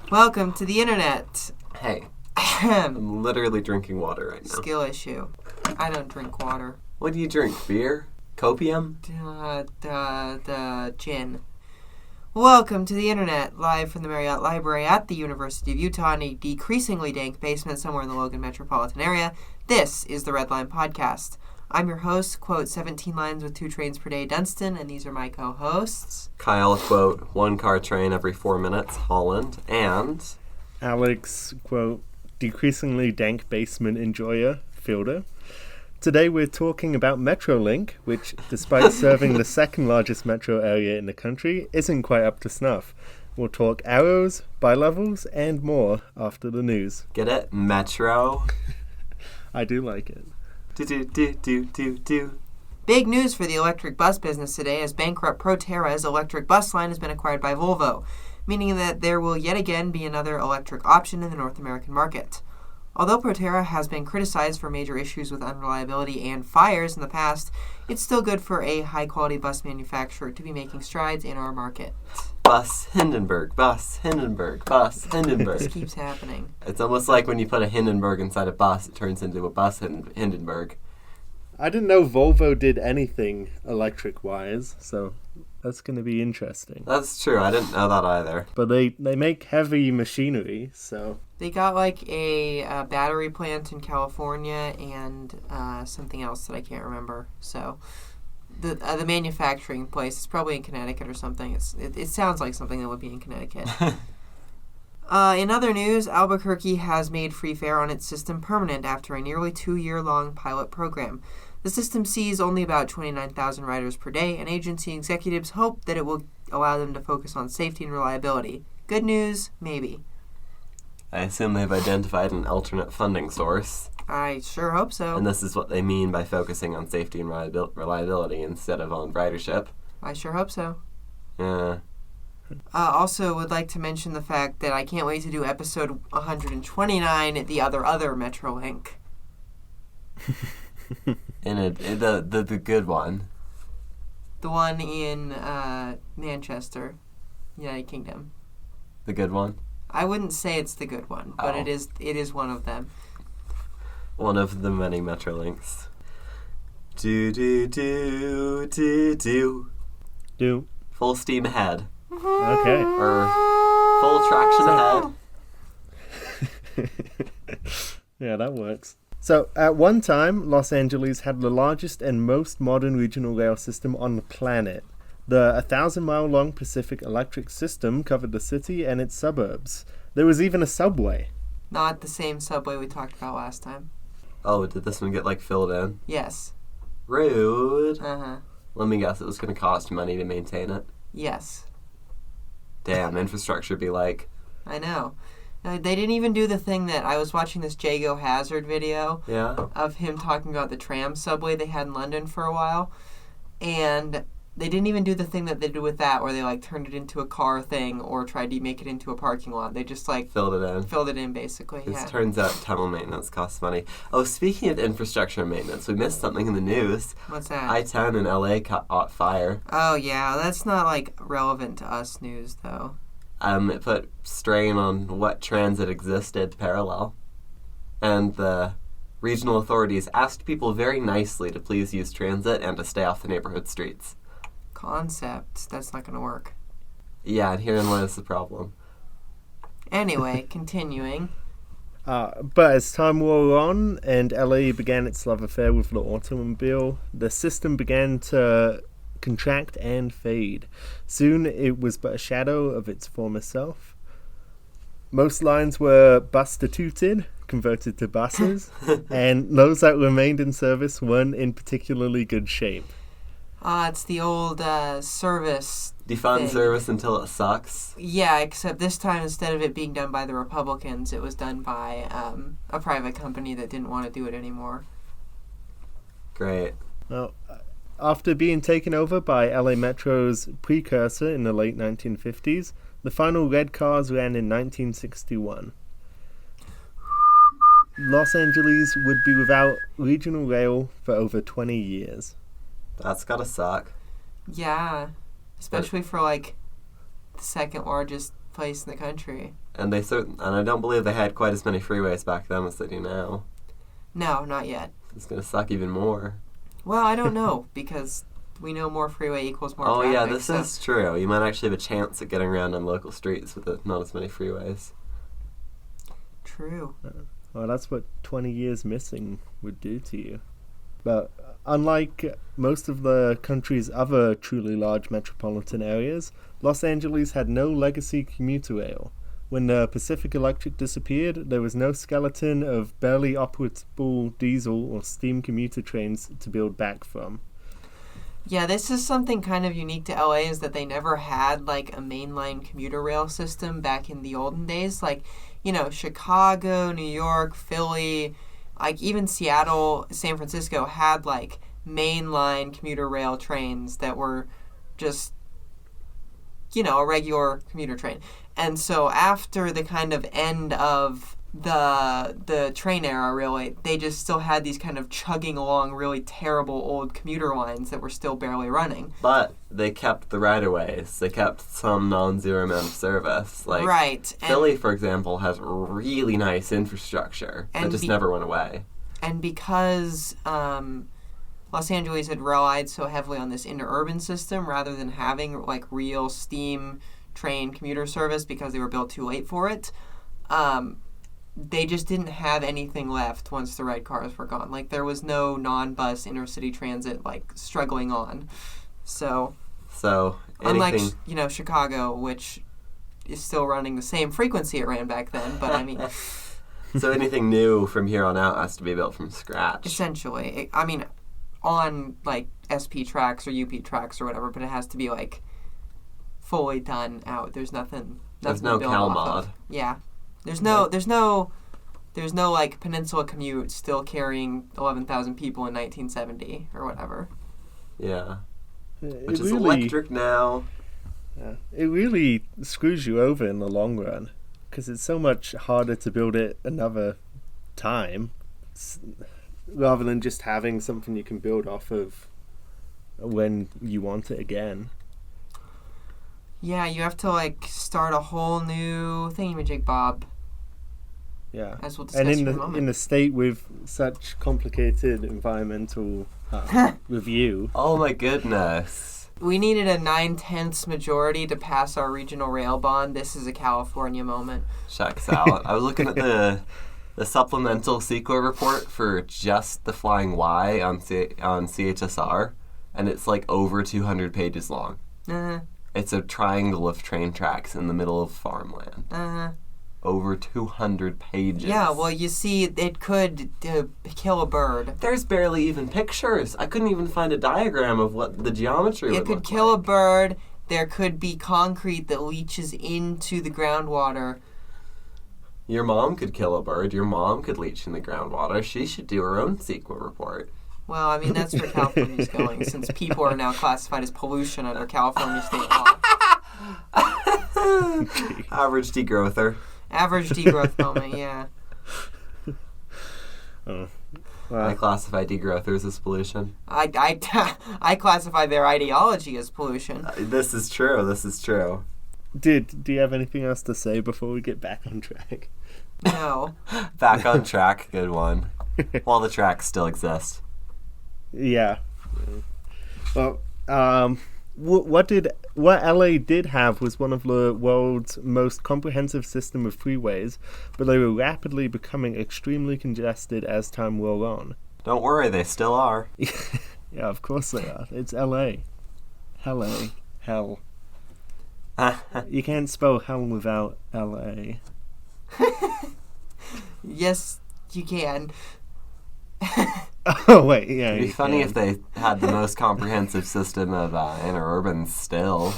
Welcome to the internet. Hey, I'm literally drinking water right now. Skill issue. I don't drink water. What do you drink? Beer? Copium? Gin. Welcome to the internet, live from the Marriott Library at the University of Utah in a decreasingly dank basement somewhere in the Logan metropolitan area. This is the Red Line Podcast. I'm your host, quote, 17 lines with 2 trains per day, Dunstan, and these are my co-hosts. Kyle, quote, 1 car train every 4 minutes, Holland, and... Alex, quote, decreasingly dank basement enjoyer, Fielder. Today we're talking about Metrolink, which, despite serving the second largest metro area in the country, isn't quite up to snuff. We'll talk arrows, bi-levels, and more after the news. Get it? Metro? I do like it. Do. Big news for the electric bus business today as bankrupt Proterra's electric bus line has been acquired by Volvo, meaning that there will yet again be another electric option in the North American market. Although Proterra has been criticized for major issues with unreliability and fires in the past, it's still good for a high-quality bus manufacturer to be making strides in our market. Bus Hindenburg, bus Hindenburg, bus Hindenburg. This keeps happening. It's almost like when you put a Hindenburg inside a bus, it turns into a bus Hindenburg. I didn't know Volvo did anything electric-wise, so that's going to be interesting. That's true, I didn't know that either. But they make heavy machinery, so... They got like a battery plant in California and something else that I can't remember. So the manufacturing place is probably in Connecticut or something. It sounds like something that would be in Connecticut. In other news, Albuquerque has made free fare on its system permanent after a nearly 2-year-long pilot program. The system sees only about 29,000 riders per day, and agency executives hope that it will allow them to focus on safety and reliability. Good news? Maybe. I assume they've identified an alternate funding source. I sure hope so. And this is what they mean by focusing on safety and reliability instead of on ridership. I sure hope so. Yeah. Also would like to mention the fact that I can't wait to do episode 129, the other Metrolink. The good one. The one in Manchester, United Kingdom. The good one? I wouldn't say it's the good one, but Oh. it is one of them. One of the many Metrolinks. Do. Do. Full steam ahead. Okay. Or full traction ahead. Yeah, that works. So, at one time, Los Angeles had the largest and most modern regional rail system on the planet. The 1,000-mile-long Pacific Electric system covered the city and its suburbs. There was even a subway. Not the same subway we talked about last time. Oh, did this one get, filled in? Yes. Rude. Uh-huh. Let me guess, it was going to cost money to maintain it. Yes. Damn, infrastructure be like... I know. They didn't even do the thing that I was watching this Jago Hazard video of him talking about the tram subway they had in London for a while. And they didn't even do the thing that they did with that where they turned it into a car thing or tried to make it into a parking lot. They just filled it in. Filled it in basically. It turns out tunnel maintenance costs money. Oh, speaking of infrastructure maintenance, we missed something in the news. What's that? I-10 in LA caught fire. Oh yeah, that's not relevant to us news though. It put strain on what transit existed parallel. And the regional authorities asked people very nicely to please use transit and to stay off the neighborhood streets. Concept. That's not going to work. Yeah, and herein lies the problem. Anyway, continuing. But as time wore on and LA began its love affair with the automobile, the system began to contract and fade. Soon it was but a shadow of its former self. Most lines were bustituted, converted to buses, and those that remained in service weren't in particularly good shape. It's the old service Defund thing. service until it sucks. Yeah, except this time instead of it being done by the Republicans, it was done by a private company that didn't want to do it anymore. Great. Well, after being taken over by LA Metro's precursor in the late 1950s, the final red cars ran in 1961. Los Angeles would be without regional rail for over 20 years. That's gotta suck. Yeah, especially for the second largest place in the country. And I don't believe they had quite as many freeways back then as they do now. No, not yet. It's going to suck even more. Well, I don't know, because we know more freeway equals more traffic. Oh, yeah, this is true. You might actually have a chance at getting around on local streets with not as many freeways. True. Well, that's what 20 years missing would do to you. But unlike most of the country's other truly large metropolitan areas, Los Angeles had no legacy commuter rail. When the Pacific Electric disappeared, there was no skeleton of barely operable diesel or steam commuter trains to build back from. Yeah, this is something kind of unique to LA, is that they never had like a mainline commuter rail system back in the olden days. Like, you know, Chicago, New York, Philly, like even Seattle, San Francisco had like mainline commuter rail trains that were just, you know, a regular commuter train. And so after the kind of end of the train era, really, they just still had these kind of chugging along really terrible old commuter lines that were still barely running. But they kept the right-of-ways. They kept some non-zero amount of service. Like, right. Philly, for example, has really nice infrastructure that just never went away. And because Los Angeles had relied so heavily on this interurban system rather than having like real steam train commuter service because they were built too late for it, they just didn't have anything left once the red cars were gone. Like, there was no non-bus intercity transit like struggling on. So unlike, you know, Chicago, which is still running the same frequency it ran back then, but I mean, so anything new from here on out has to be built from scratch. Essentially, I mean, on like SP tracks or UP tracks or whatever, but it has to be like fully done out. There's nothing. There's no CalMod. Yeah, there's no like Peninsula Commute still carrying 11,000 people in 1970 or whatever. Yeah, which is electric now. Yeah, it really screws you over in the long run because it's so much harder to build it another time rather than just having something you can build off of when you want it again. Yeah, you have to like start a whole new thingamajig bob. Yeah, as we'll discuss and in a moment. In a state with such complicated environmental review. Oh my goodness. We needed a 9/10 majority to pass our regional rail bond. This is a California moment. Checks out. I was looking at the supplemental CEQA report for just the Flying Y on CHSR, and it's like over 200 pages long. Uh-huh. It's a triangle of train tracks in the middle of farmland. Uh-huh. Over 200 pages. Yeah, well, you see, it could kill a bird. There's barely even pictures. I couldn't even find a diagram of what the geometry would look like. It could kill a bird. There could be concrete that leaches into the groundwater. Your mom could kill a bird. Your mom could leach in the groundwater. She should do her own CEQA report. Well, I mean, that's where California's going, since people are now classified as pollution under California state law. Average degrowther. Average degrowth moment, yeah. Oh. I classify degrowthers as pollution. I classify their ideology as pollution. This is true. Do you have anything else to say before we get back on track? No. Back on track, good one. While the tracks still exist. Yeah. Well, what LA did have was one of the world's most comprehensive system of freeways, but they were rapidly becoming extremely congested as time wore on. Don't worry, they still are. Yeah, of course they are. It's LA. Hello. Hell. You can't spell hell without LA. Yes, you can. Oh, wait, yeah. It'd be funny if they had the most comprehensive system of interurbans still.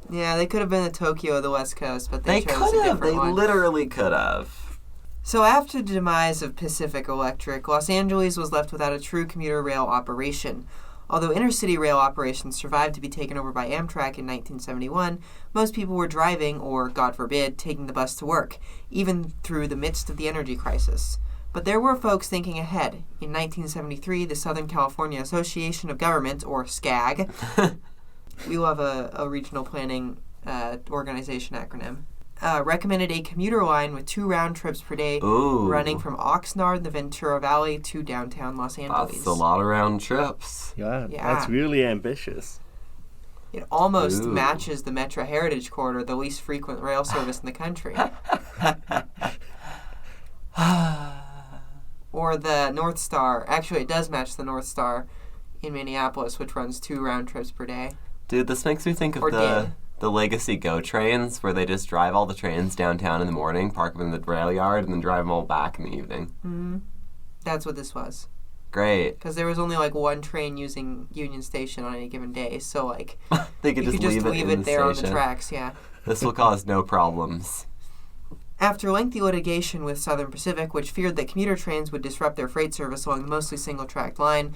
Yeah, they could have been the Tokyo of the West Coast, but they chose could a have. different one. They literally could have. So after the demise of Pacific Electric, Los Angeles was left without a true commuter rail operation. Although intercity rail operations survived to be taken over by Amtrak in 1971, most people were driving, or, God forbid, taking the bus to work, even through the midst of the energy crisis. But there were folks thinking ahead. In 1973, the Southern California Association of Government, or SCAG, we love a regional planning organization acronym. recommended a commuter line with 2 round trips per day Ooh. running from Oxnard, the Ventura Valley, to downtown Los Angeles. That's a lot of round trips. Yeah, Yeah. that's really ambitious. It almost Ooh. matches the Metro Heritage Corridor, the least frequent rail service in the country. Or the North Star. Actually, it does match the North Star in Minneapolis, which runs 2 round trips per day. Dude, this makes me think of Or the did. Legacy Go trains, where they just drive all the trains downtown in the morning, park them in the rail yard, and then drive them all back in the evening. Mm-hmm. That's what this was. Great. Because there was only like 1 train using Union Station on any given day, so like They could you just could just leave leave in it there on station. the tracks, yeah. This will cause no problems. After lengthy litigation with Southern Pacific, which feared that commuter trains would disrupt their freight service along the mostly single-tracked line,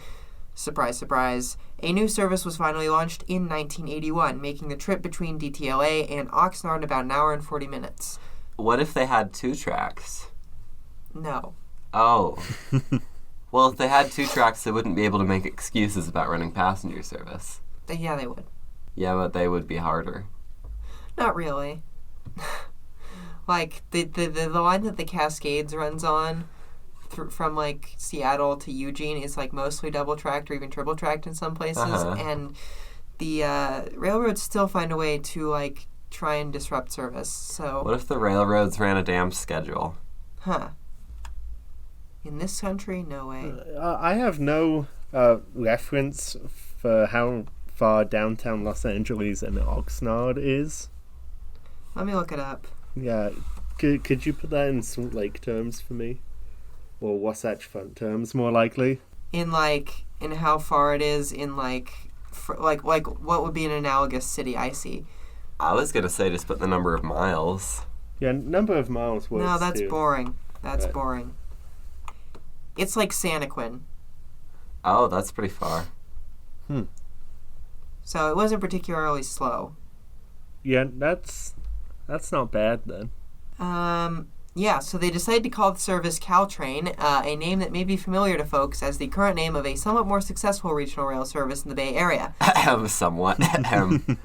surprise, surprise, a new service was finally launched in 1981, making the trip between DTLA and Oxnard about an hour and 40 minutes. What if they had 2 tracks? No. Oh. Well, if they had 2 tracks, they wouldn't be able to make excuses about running passenger service. Yeah, they would. Yeah, but they would be harder. Not really. Like, the line that the Cascades runs on from, like, Seattle to Eugene is, like, mostly double-tracked or even triple-tracked in some places. Uh-huh. And the railroads still find a way to, like, try and disrupt service. So, What if the railroads ran a damn schedule? huh. In this country, no way. I have no reference for how far downtown Los Angeles and Oxnard is. Let me look it up. Yeah, could you put that in Salt Lake terms for me? Or Wasatch Front terms, more likely? In how far it is in, like what would be an analogous city I see. I was going to say just put the number of miles. Yeah, number of miles works No, that's too. boring. That's Right. boring. It's like Santaquin. Oh, that's pretty far. So it wasn't particularly slow. Yeah, that's not bad then. Yeah, so they decided to call the service Caltrain, a name that may be familiar to folks as the current name of a somewhat more successful regional rail service in the Bay Area. Somewhat.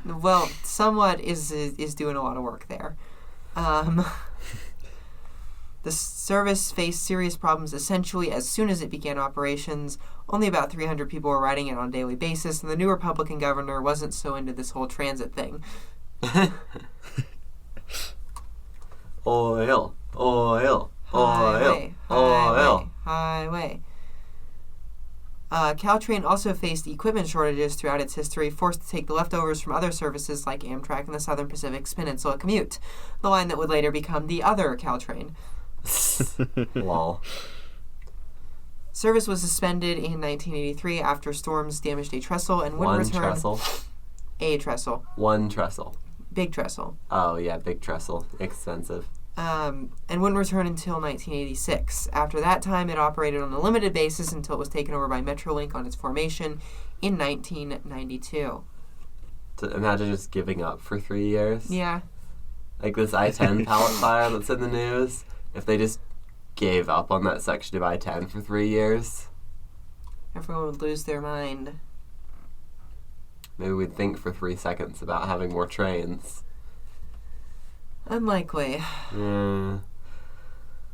Well, somewhat is doing a lot of work there. The service faced serious problems essentially as soon as it began operations. Only about 300 people were riding it on a daily basis, and the new Republican governor wasn't so into this whole transit thing. Oil, oil, Highway, oil, highway. Caltrain also faced equipment shortages throughout its history, forced to take the leftovers from other services like Amtrak and the Southern Pacific's Peninsula Commute, the line that would later become the other Caltrain. Lol. Service was suspended in 1983 after storms damaged a trestle and would One return. trestle. A trestle. One trestle. Big trestle. Oh, yeah, big trestle. Expensive. And wouldn't return until 1986. After that time, it operated on a limited basis until it was taken over by Metrolink on its formation in 1992. Imagine just giving up for 3 years. Yeah. Like this I-10 pallet fire that's in the news. If they just gave up on that section of I-10 for 3 years, Everyone would lose their mind. maybe we'd think for 3 seconds about having more trains. Unlikely. Yeah.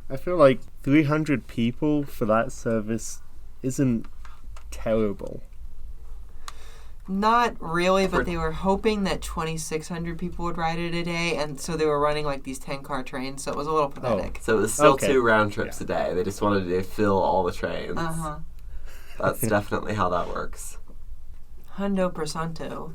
I feel like 300 people for that service isn't terrible. Not really, but For- they were hoping that 2,600 people would ride it a day, and so they were running like these 10-car trains, so it was a little pathetic. So it was still Okay. 2 round trips a day. They just wanted to fill all the trains. Uh-huh. That's definitely how that works. Hundo per santo.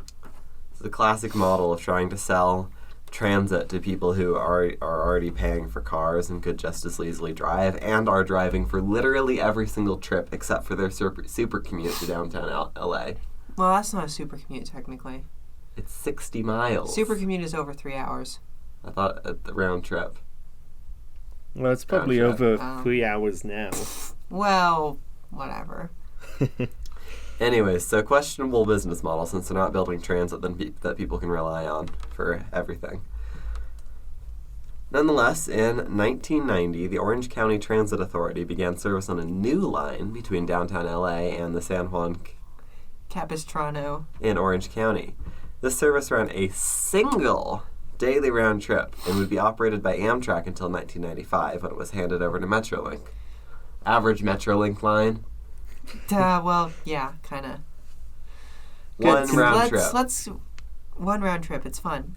It's the classic model of trying to sell transit to people who are already paying for cars and could just as easily drive and are driving for literally every single trip except for their super commute to downtown LA. Well, that's not a super commute, technically. It's 60 miles. Super commute is over 3 hours. I thought the round trip. Well, it's probably Round trip. over 3 hours now. Well, whatever. Anyways, so questionable business model since they're not building transit that people can rely on for everything. Nonetheless, in 1990, the Orange County Transit Authority began service on a new line between downtown LA and the San Juan Capistrano. in Orange County. This service ran a single daily round trip and would be operated by Amtrak until 1995 when it was handed over to Metrolink. Average Metrolink line. Well, yeah, kind of. One round trip. One round trip. It's fun.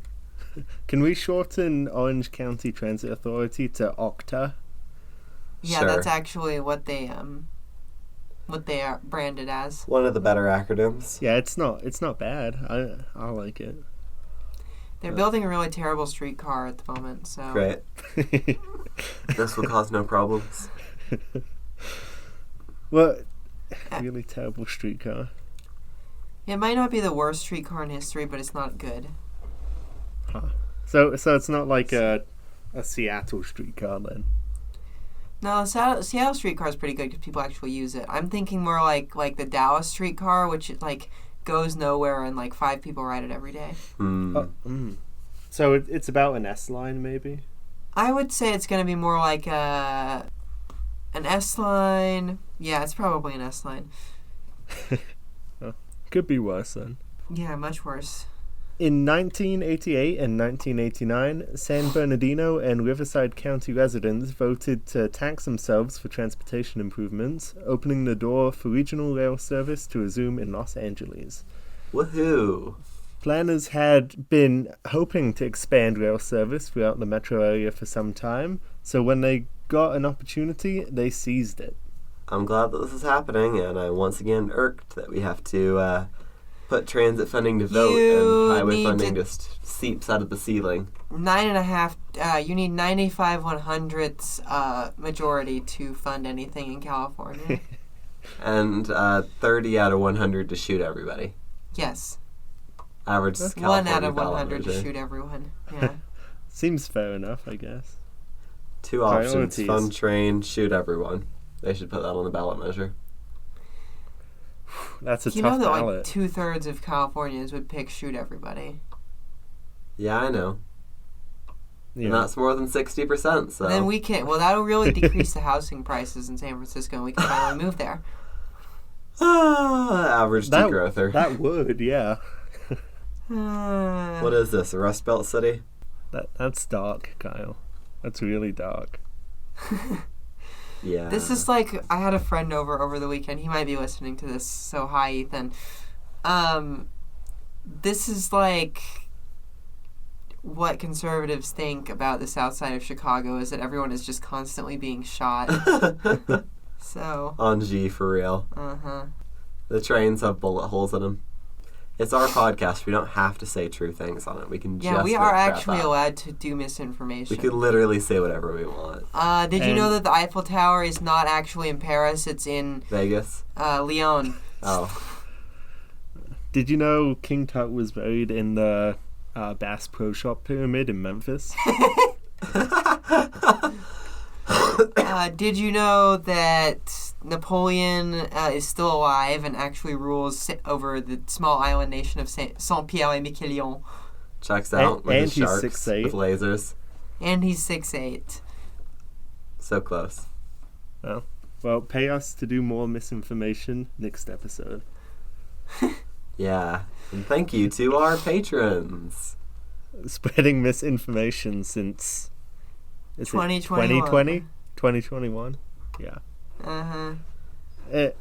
Can we shorten Orange County Transit Authority to OCTA? Yeah, Sure. that's actually what they are branded as. One of the better acronyms. Yeah, it's not bad. I like it. They're building a really terrible streetcar at the moment, so. Great. This will cause no problems. What? Really terrible streetcar. It might not be the worst streetcar in history, but it's not good. Huh. So it's not like a Seattle streetcar then. No, Seattle streetcar is pretty good because people actually use it. I'm thinking more like the Dallas streetcar, which like goes nowhere and like 5 people ride it every day. So it's about an S line maybe. I would say it's going to be more like an S line. Yeah, it's probably an S line. Could be worse then. Yeah, much worse. In 1988 and 1989, San Bernardino and Riverside County residents voted to tax themselves for transportation improvements, opening the door for regional rail service to resume in Los Angeles. Woohoo! Planners had been hoping to expand rail service throughout the metro area for some time, so when they got an opportunity, they seized it. I'm glad that this is happening, and I'm once again irked that we have to put transit funding to vote and highway funding just seeps out of the ceiling. 9.5. You need 95 100ths majority to fund anything in California. And 30 out of 100 to shoot everybody. Yes. Average 1 California out of ballot 100 to measure. shoot everyone. Yeah. Seems fair enough, I guess. 2 options: Priorities. fund train, shoot everyone. They should put that on the ballot measure. That's a You know tough that ballot. like 2/3 of Californians would pick shoot everybody. Yeah, I know. Yeah. And that's more than 60%, so... And then we can. Well, that'll really decrease the housing prices in San Francisco, and we can finally move there. Average degrowther. That would, yeah. What is this, a Rust Belt city? That's dark, Kyle. That's really dark. Yeah. This is like, I had a friend over the weekend. He might be listening to this, so hi, Ethan. This is like what conservatives think about the south side of Chicago, is that everyone is just constantly being shot. So. On G, for real. Uh-huh. The trains have bullet holes in them. It's our podcast. We don't have to say true things on it. We can just We make are crap actually up. allowed to do misinformation. We can literally say whatever we want. Did you know that the Eiffel Tower is not actually in Paris? It's in Vegas? Lyon. Oh. Did you know King Tut was buried in the Bass Pro Shop Pyramid in Memphis? Did you know that Napoleon is still alive and actually rules over the small island nation of Saint-Pierre et Miquelon? Checks out with and his he's sharks 6'8". with lasers. And he's 6'8". So close. Oh. Well, pay us to do more misinformation next episode. Yeah. And thank you to our patrons. Spreading misinformation since... Is 2021. it 2020? 2021? Yeah. Uh-huh.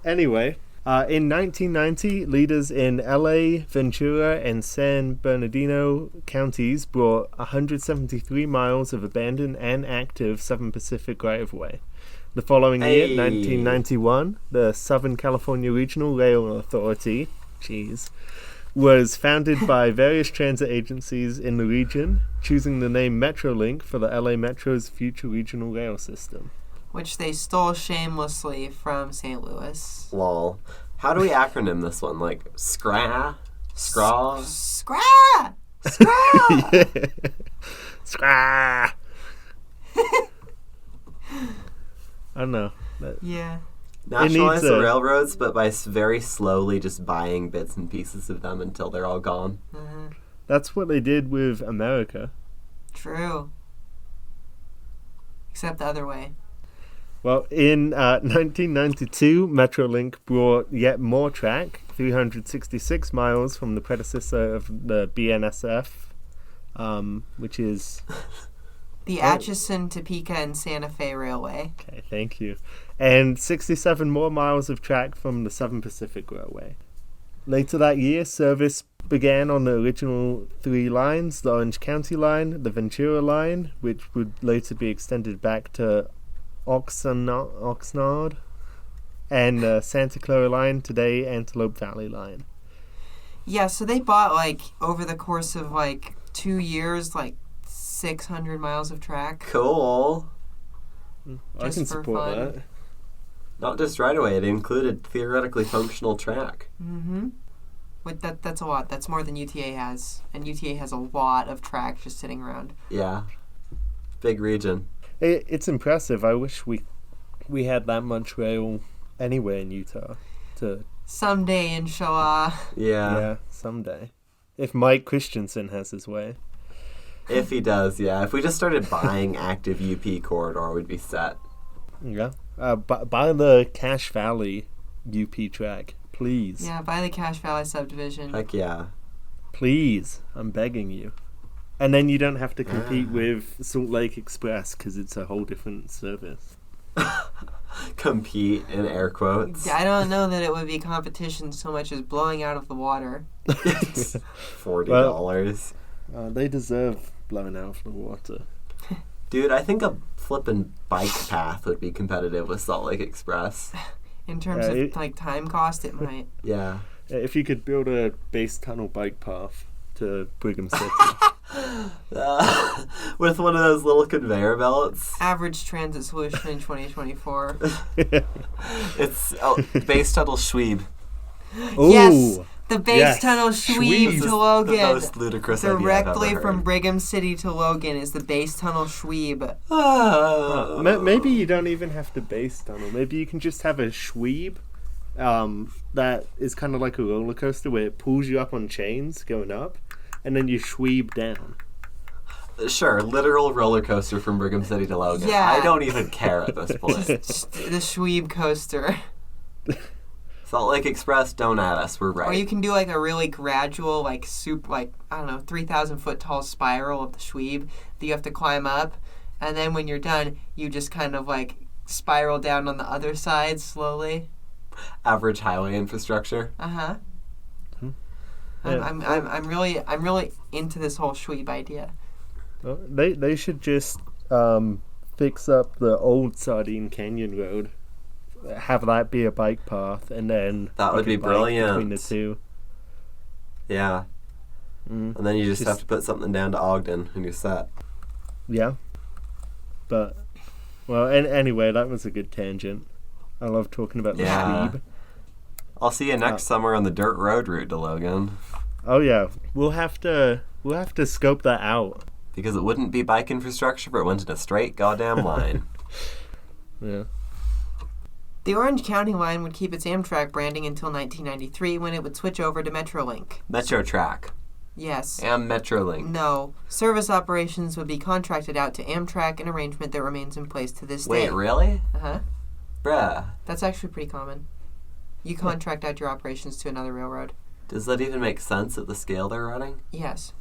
Anyway, in 1990, leaders in LA, Ventura, and San Bernardino counties brought 173 miles of abandoned and active Southern Pacific right-of-way. The following year, 1991, the Southern California Regional Rail Authority, was founded by various transit agencies in the region, choosing the name Metrolink for the LA Metro's future regional rail system. Which they stole shamelessly from St. Louis. Lol. How do we acronym this one? Like, SCRA? Scraw? Scrah! Scrah! Scrah! I don't know. Yeah. Nationalize the railroads, but by very slowly just buying bits and pieces of them until they're all gone. Uh-huh. That's what they did with America. True. Except the other way. Well, in 1992, Metrolink brought yet more track, 366 miles from the predecessor of the BNSF, which is The Atchison, Topeka, and Santa Fe Railway. okay. Thank you. And 67 more miles of track from the Southern Pacific Railway. Later that year, service began on the original 3 lines: the Orange County line, the Ventura line, which would later be extended back to Oxnard, and the Santa Clara line, today Antelope Valley line. Yeah, so they bought, like, over the course of, like, 2 years, like, 600 miles of track. Cool. I Just can for support fun. that. Not just right away, it included theoretically functional track. Mm-hmm. That's a lot. That's more than UTA has. And UTA has a lot of track just sitting around. Yeah. Big region. It's impressive. I wish we had that much rail anywhere in Utah. Someday, inshallah. Yeah. Someday. If Mike Christensen has his way. If he does, yeah. If we just started buying active UP corridor, we'd be set. Yeah. Buy the Cache Valley UP track, please. Yeah, buy the Cache Valley subdivision. Heck yeah. Please. I'm begging you. And then you don't have to compete with Salt Lake Express because it's a whole different service. Compete in air quotes. I don't know that it would be competition so much as blowing out of the water. $40. They deserve blowing out of the water. Dude, I think a flippin' bike path would be competitive with Salt Lake Express. In terms of like time cost, it might. Yeah. If you could build a base tunnel bike path to Brigham City. With one of those little conveyor belts. Average transit solution in 2024. It's base tunnel Schweeb. Ooh, Yes, the base yes. tunnel Schweeb. Schweeb to The Logan. most ludicrous idea I've Directly ever from heard. Brigham City to Logan is the base tunnel Schweeb. Maybe you don't even have to base tunnel. Maybe you can just have a Schweeb that is kind of like a roller coaster where it pulls you up on chains going up, and then you Schweeb down. Sure, literal roller coaster from Brigham City to Logan. Yeah. I don't even care at this point. The Schweeb coaster. Salt Lake Express, don't at us. We're Or you right. can do like a really gradual, like 3,000 foot tall spiral of the Schweeb that you have to climb up, and then when you're done, you just kind of like spiral down on the other side slowly. Average highway infrastructure. Uh-huh. Yeah. I'm really into this whole Schweeb idea. They should just fix up the old Sardine Canyon Road, have that be a bike path, and then That you would can be bike brilliant. between the two. Yeah. And then you just have to put something down to Ogden and you're set. Yeah, but anyway, that was a good tangent. I love talking about the Yeah. Schweeb. I'll see you next summer on the dirt road route to Logan. Oh yeah, we'll have to scope that out. Because it wouldn't be bike infrastructure, but it went in a straight goddamn line. Yeah. The Orange County line would keep its Amtrak branding until 1993 when it would switch over to Metrolink. Metro Track. Yes. And Metrolink. No. Service operations would be contracted out to Amtrak, an arrangement that remains in place to this day. Wait, really? Uh-huh. Bruh. That's actually pretty common. You contract out your operations to another railroad. Does that even make sense at the scale they're running? Yes,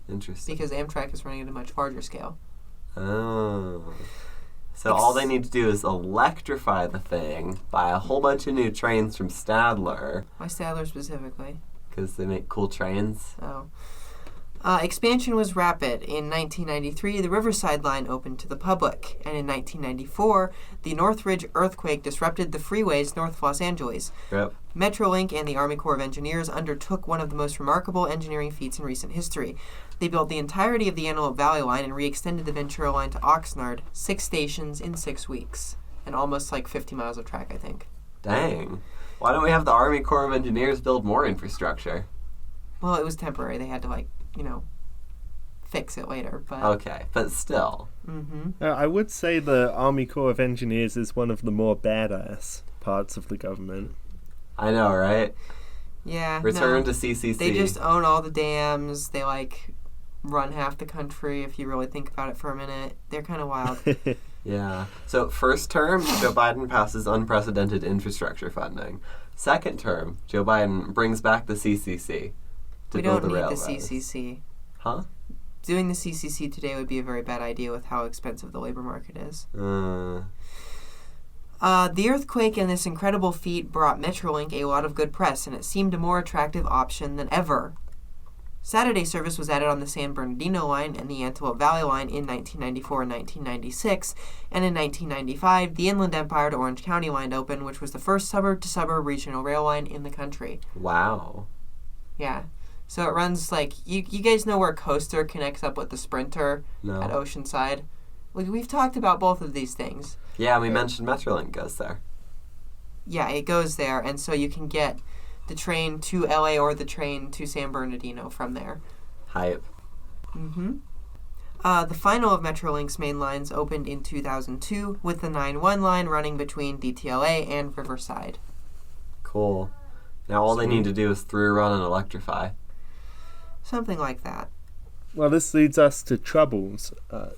Interesting. because Amtrak is running at a much larger scale. Oh. So all they need to do is electrify the thing, buy a whole bunch of new trains from Stadler, Why Stadler specifically? because they make cool trains. Oh. Expansion was rapid. In 1993, the Riverside Line opened to the public, and in 1994, the Northridge earthquake disrupted the freeways north of Los Angeles. Yep. Metrolink and the Army Corps of Engineers undertook one of the most remarkable engineering feats in recent history. They built the entirety of the Antelope Valley Line and re-extended the Ventura Line to Oxnard, 6 stations in 6 weeks, and almost like 50 miles of track, I think. Dang. Why don't we have the Army Corps of Engineers build more infrastructure? Well, it was temporary. They had to, fix it later, but... Okay, but still. Mm-hmm. I would say the Army Corps of Engineers is one of the more badass parts of the government. I know, right? Yeah, Return no. to CCC. They just own all the dams. They, run half the country, if you really think about it for a minute. They're kind of wild. Yeah. So first term, Joe Biden passes unprecedented infrastructure funding. Second term, Joe Biden brings back the CCC to We build don't the need railroads. the CCC. Huh? doing the CCC today would be a very bad idea with how expensive the labor market is. The earthquake and this incredible feat brought Metrolink a lot of good press, and it seemed a more attractive option than ever. Saturday service was added on the San Bernardino line and the Antelope Valley line in 1994 and 1996, and in 1995, the Inland Empire to Orange County line opened, which was the first suburb-to-suburb regional rail line in the country. Wow. Yeah. So it runs like, you guys know where Coaster connects up with the Sprinter No. at Oceanside? We've talked about both of these things. Yeah, we mentioned Metrolink goes there. Yeah, it goes there, and so you can get the train to LA or the train to San Bernardino from there. Hype. The final of Metrolink's main lines opened in 2002 with the 9-1 line running between DTLA and Riverside. Cool. Now all they need to do is through run and electrify. Something like that. Well, this leads us to troubles.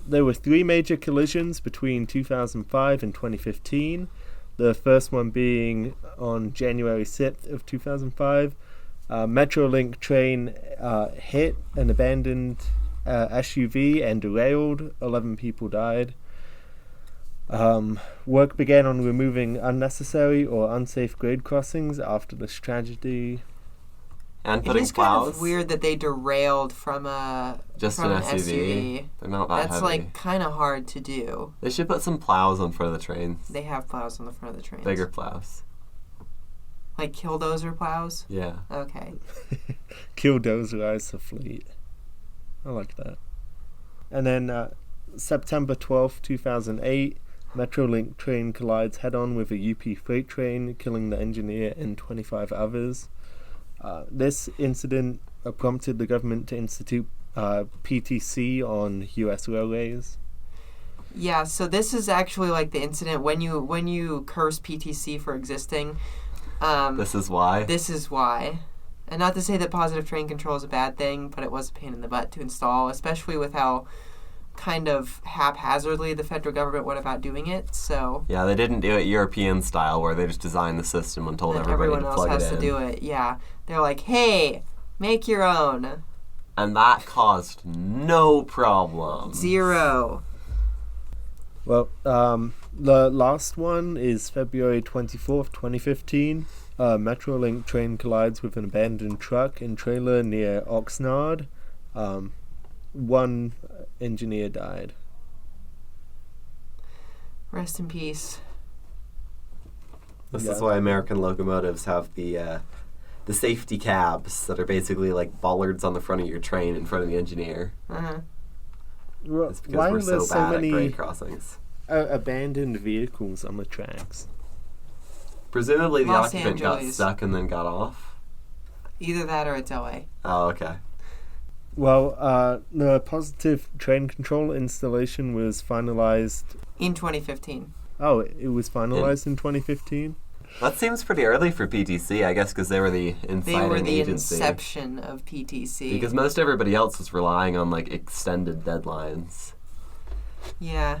There were 3 major collisions between 2005 and 2015. The first one being on January 6th of 2005. Metrolink train hit an abandoned SUV and derailed. 11 people died. Work began on removing unnecessary or unsafe grade crossings after this tragedy. And It putting is kind plows. of weird that they derailed from an SUV. They're not that That's heavy. like kind of hard to do. They should put some plows on front of the trains. They have plows on the front of the trains. Bigger plows. Like killdozer plows? Yeah. Okay. Killdozerize the fleet. I like that. And then September 12th, 2008, Metrolink train collides head-on with a UP freight train, killing the engineer and 25 others. This incident prompted the government to institute PTC on U.S. railways. Yeah, so this is actually like the incident when you curse PTC for existing. This is why. This is why. And not to say that positive train control is a bad thing, but it was a pain in the butt to install, especially with how kind of haphazardly the federal government went about doing it. So Yeah, they didn't do it European style where they just designed the system and told and everybody everyone to else plug has it to in. do it. Yeah, they're like, hey, make your own. And that caused no problem. 0. Well, the last one is February 24th, 2015. Metrolink train collides with an abandoned truck and trailer near Oxnard. 1 engineer died. Rest in peace. This Yeah. is why American locomotives have the safety cabs that are basically like bollards on the front of your train in front of the engineer. Uh-huh. Well, It's because why we're are there so so bad at many grade crossings. abandoned vehicles on the tracks? Presumably the Los occupant got Angeles. stuck and then got off. Either that or it's LA. Oh, okay. Well, the positive train control installation was finalized. In 2015. Oh, it was finalized in 2015? That seems pretty early for PTC, I guess, because they were the inciting They were the agency. inception of PTC. Because most everybody else was relying on like extended deadlines. Yeah.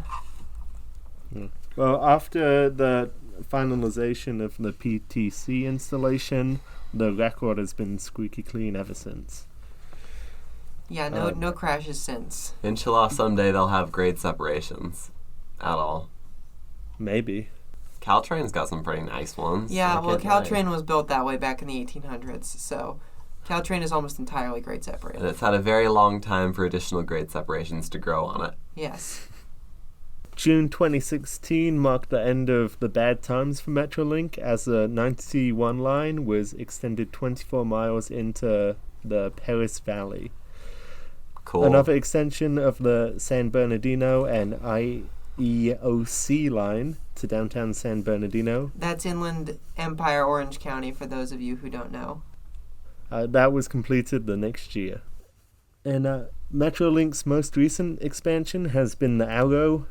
Well, after the finalization of the PTC installation, the record has been squeaky clean ever since. Yeah, no crashes since. Inshallah, someday they'll have grade separations at all. Maybe. Caltrain's got some pretty nice ones. Yeah, I well, can't lie. Caltrain was built that way back in the 1800s, so Caltrain is almost entirely grade And separated. it's had a very long time for additional grade separations to grow on it. Yes. June 2016 marked the end of the bad times for Metrolink as the 91 line was extended 24 miles into the Paris Valley. Cool. Another extension of the San Bernardino and IEOC line to downtown San Bernardino. That's Inland Empire, Orange County, for those of you who don't know. That was completed the next year. And Metrolink's most recent expansion has been the Arrow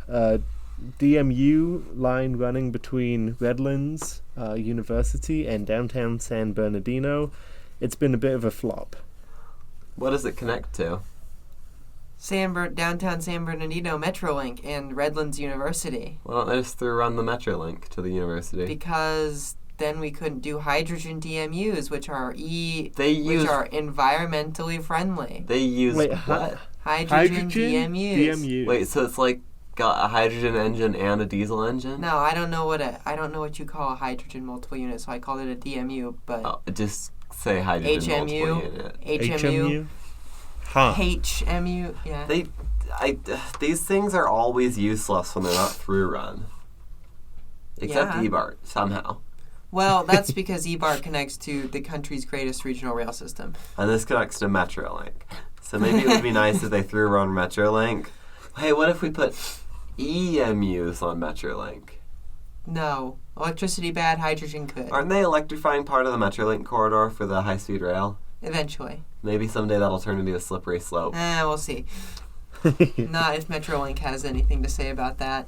DMU line running between Redlands University and downtown San Bernardino. It's been a bit of a flop. What does it connect to? Downtown San Bernardino Metrolink and Redlands University. Why don't they just through run the Metrolink to the university? Because then we couldn't do hydrogen DMUs, which are They use which are environmentally friendly. They use Wait, what? Hydrogen DMUs. DMU. Wait, so it's like got a hydrogen engine and a diesel engine? No, I don't know what you call a hydrogen multiple unit, so I called it a DMU. But Just say hydrogen multiple unit. HMU, Huh. HMU, yeah. These things are always useless when they're not through run. Except Yeah. eBart, somehow. Well, that's because eBART connects to the country's greatest regional rail system. And this connects to Metrolink. So maybe it would be nice if they threw run Metrolink. Hey, what if we put EMUs on Metrolink? No. Electricity bad, hydrogen good. Aren't they electrifying part of the Metrolink corridor for the high-speed rail? Eventually. Maybe someday that'll turn into a slippery slope. We'll see. Not if Metrolink has anything to say about that.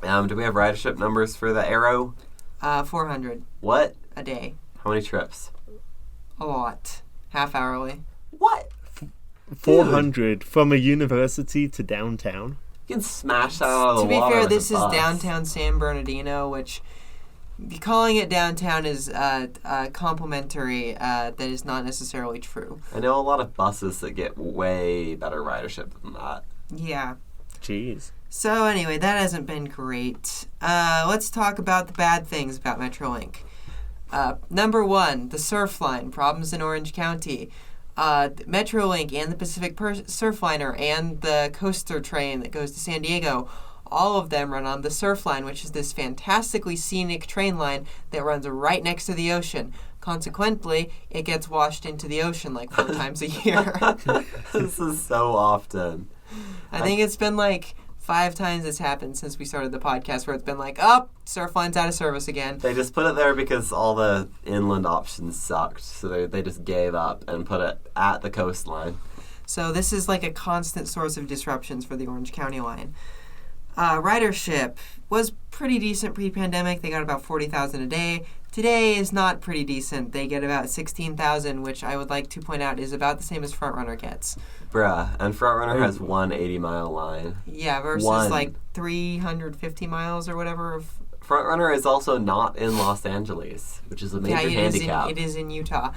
Do we have ridership numbers for the Arrow? 400 What? a day. How many trips? A lot. Half hourly. What? 400 from a university to downtown. You can smash that out of the To be water fair, with a this is bus. downtown San Bernardino, which calling it downtown is complimentary. That is not necessarily true. I know a lot of buses that get way better ridership than that. Yeah. Jeez. So anyway, that hasn't been great. Let's talk about the bad things about Metrolink. Number one, the surf line. Problems in Orange County. Metrolink and the Pacific Surfliner and the coaster train that goes to San Diego, all of them run on the surf line, which is this fantastically scenic train line that runs right next to the ocean. Consequently, it gets washed into the ocean like 4 times a year. This is so often. I think it's been like 5 times it's happened since we started the podcast where it's been like, surf line's out of service again. They just put it there because all the inland options sucked, so they just gave up and put it at the coastline. So this is like a constant source of disruptions for the Orange County line. Ridership was pretty decent pre-pandemic. They got about 40,000 a day. Today is not pretty decent. They get about 16,000, which I would like to point out is about the same as Frontrunner gets. Bruh, and Frontrunner has one 80-mile line. Yeah, versus One. like 350 miles or whatever. Frontrunner is also not in Los Angeles, which is a major handicap. It is in Utah.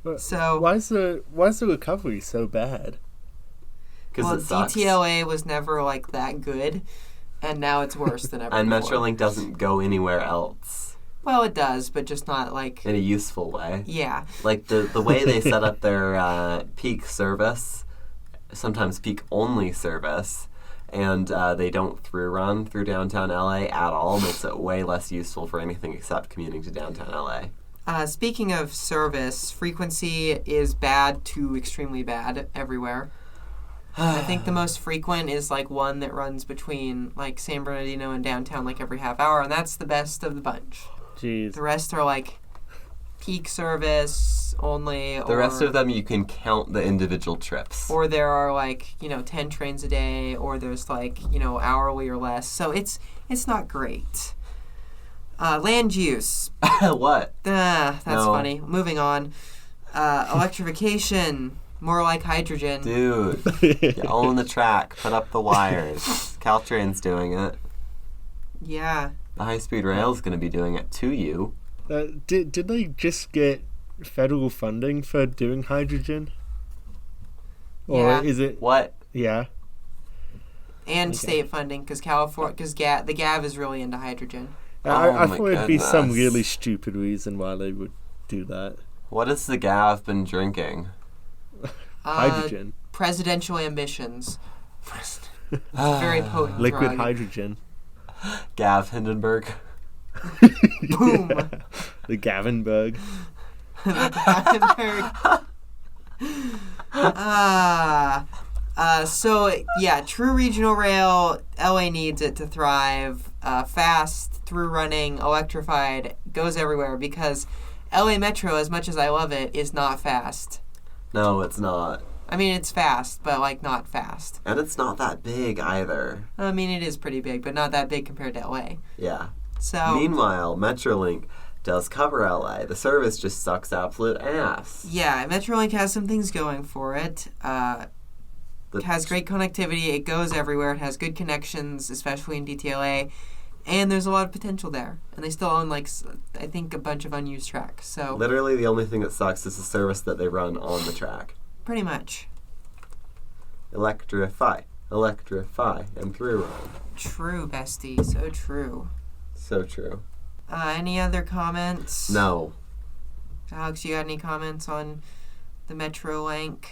But So why is the recovery so bad? Because it sucks. DTLA was never like that good, and now it's worse than ever And before. Metrolink doesn't go anywhere else Well, it does, but just not like... in a useful way. Yeah. Like the way they set up their peak service, sometimes peak only service, and they don't through run through downtown LA at all, makes it way less useful for anything except commuting to downtown LA. Speaking of service, frequency is bad to extremely bad everywhere. I think the most frequent is like one that runs between like San Bernardino and downtown like every half hour, and that's the best of the bunch. Jeez. The rest are like peak service only. The rest of them you can count the individual trips. Or there are like, 10 trains a day, or there's like, hourly or less. So it's not great. Land use. What? That's No. funny. Moving on. Electrification. More like hydrogen. Dude, you own the track. Put up the wires. Caltrain's doing it. Yeah. The high-speed rail's going to be doing it to you. Did they just get federal funding for doing hydrogen? Or Yeah. is it... What? Yeah. And Okay. state funding, because the GAV is really into hydrogen. I Oh my thought it'd be some goodness. really stupid reason why they would do that. What has the Gav been drinking? Hydrogen. Presidential ambitions. Very potent Liquid drug. hydrogen. Gav Hindenburg. Boom. The Gavinberg. True regional rail. LA needs it to thrive. Fast, through running, electrified, goes everywhere because LA Metro, as much as I love it, is not fast. No, it's not. I mean, it's fast, but like not fast. And it's not that big either. I mean, it is pretty big, but not that big compared to LA. Yeah. So Meanwhile, Metrolink does cover LA. The service just sucks absolute ass. yeah, Metrolink has some things going for it. It has great connectivity. It goes everywhere. It has good connections, especially in DTLA. And there's a lot of potential there. And they still own, I think, a bunch of unused tracks. So Literally the only thing that sucks is the service that they run on the track. pretty much. Electrify. Electrify. And through rhyme. True, bestie. So true. So true. Any other comments? No. Alex, you got any comments on the Metrolink?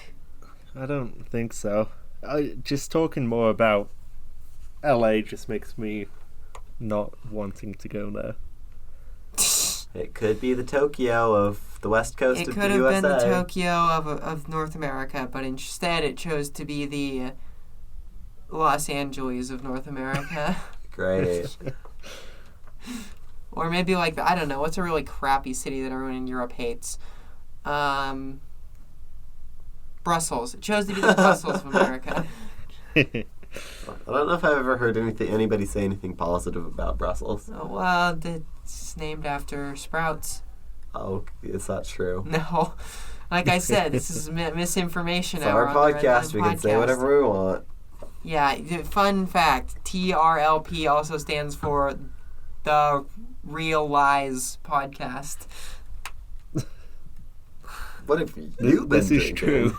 I don't think so. Just talking more about LA just makes me not wanting to go there. It could be the Tokyo of the west coast It of could the have USA. been the Tokyo of North America, but instead it chose to be the Los Angeles of North America. Great. Or maybe like, I don't know, what's a really crappy city that everyone in Europe hates? Brussels. It chose to be the Brussels of America. I don't know if I've ever heard anybody say anything positive about Brussels. Oh, well, it's named after Sprouts. Oh, is that true? No. Like I said, this is misinformation. It's our hour on the Red podcast. We Line can say podcast. whatever we want. Yeah, fun fact, TRLP also stands for The Real Lies Podcast. What have you been This is drinking? true.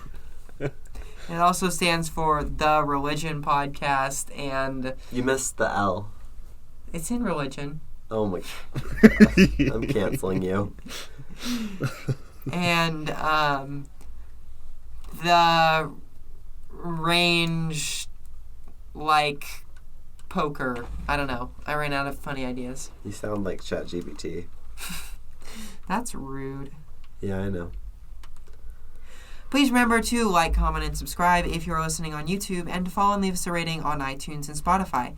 It also stands for The Religion Podcast, and You missed the L. it's in religion. Oh my. I'm canceling you. And the range, like poker. I don't know. I ran out of funny ideas. You sound like ChatGPT. That's rude. Yeah, I know. Please remember to like, comment, and subscribe if you're listening on YouTube, and to follow and leave us a rating on iTunes and Spotify.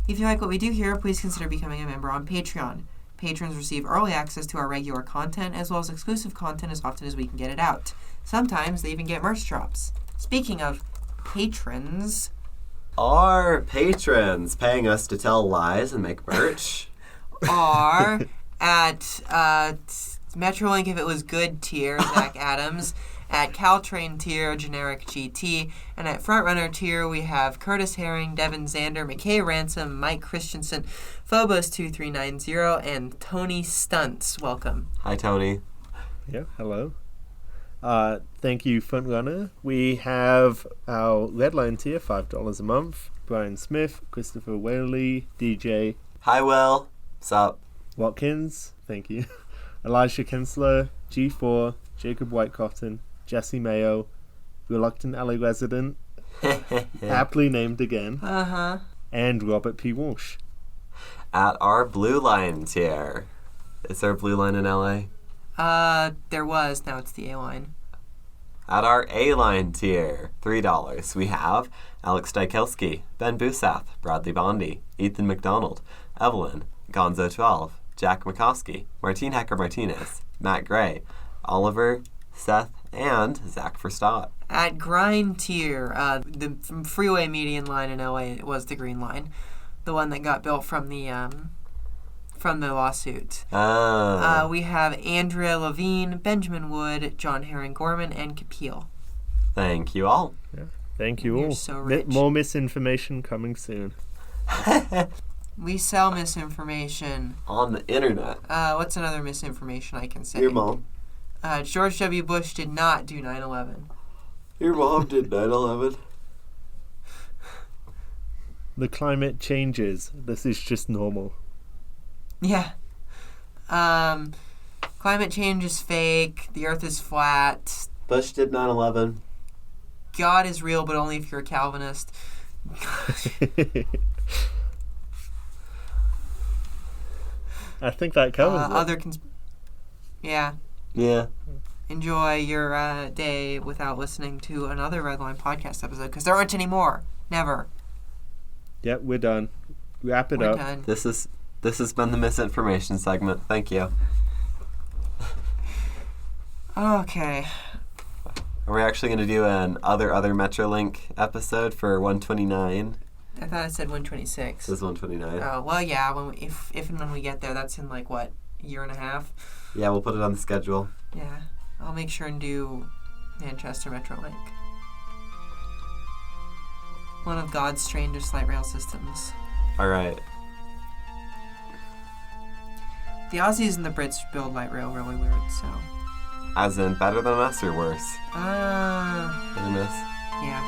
If you like what we do here, please consider becoming a member on Patreon. Patrons receive early access to our regular content, as well as exclusive content as often as we can get it out. Sometimes they even get merch drops. Speaking of patrons, Our patrons paying us to tell lies and make merch. are at Metrolink if it was good tier, Zach Adams. At Caltrain tier, Generic GT. And at Frontrunner tier, we have Curtis Herring, Devin Zander, McKay Ransom, Mike Christensen, Phobos2390, and Tony Stunts. Welcome. Hi, Tony. Yeah, hello. Thank you, Frontrunner. We have our Redline tier, $5 a month. Brian Smith, Christopher Whaley, DJ Hi, Will. What's up? Watkins, thank you. Elijah Kinsler, G4, Jacob Whitecotton, Jesse Mayo, Reluctant LA Resident, aptly named again, Uh-huh. and Robert P. Walsh. At our Blue Line tier. Is there a Blue Line in LA? There was. Now it's the A-line. At our A-Line tier, $3, we have Alex Dykelski, Ben Busath, Bradley Bondi, Ethan McDonald, Evelyn, Gonzo12, Jack McCoskey, Martine Hecker-Martinez, Matt Gray, Oliver, Seth, and Zach Verstaat. At Grind tier, the freeway median line in LA was the green line, the one that got built from the lawsuit. We have Andrea Levine, Benjamin Wood, John Herring Gorman, and Kapil. Thank you all. Yeah, thank you You're all. so rich. More misinformation coming soon. We sell misinformation. On the internet. What's another misinformation I can say? Your mom. George W. Bush did not do 9/11. Your mom did 9/11. The climate changes. This is just normal. Yeah. Climate change is fake. The earth is flat. Bush did 9/11. God is real, but only if you're a Calvinist. I think that covers it. Yeah. Yeah. Enjoy your day without listening to another Redline podcast episode, because there aren't any more. Never. Yep, we're done. Wrap it We're up. done. This has been the misinformation segment. Thank you. Okay. Are we actually going to do an other Metrolink episode for 129? I thought it said 126. This is 129. Oh, well, yeah. If and when we get there, that's in like, what, a year and a half? Yeah, we'll put it on the schedule. Yeah. I'll make sure and do Manchester Metrolink. One of God's strangest light rail systems. All right. The Aussies and the Brits build light rail really weird, so. As in better than us or worse? Ah. Than us? Yeah.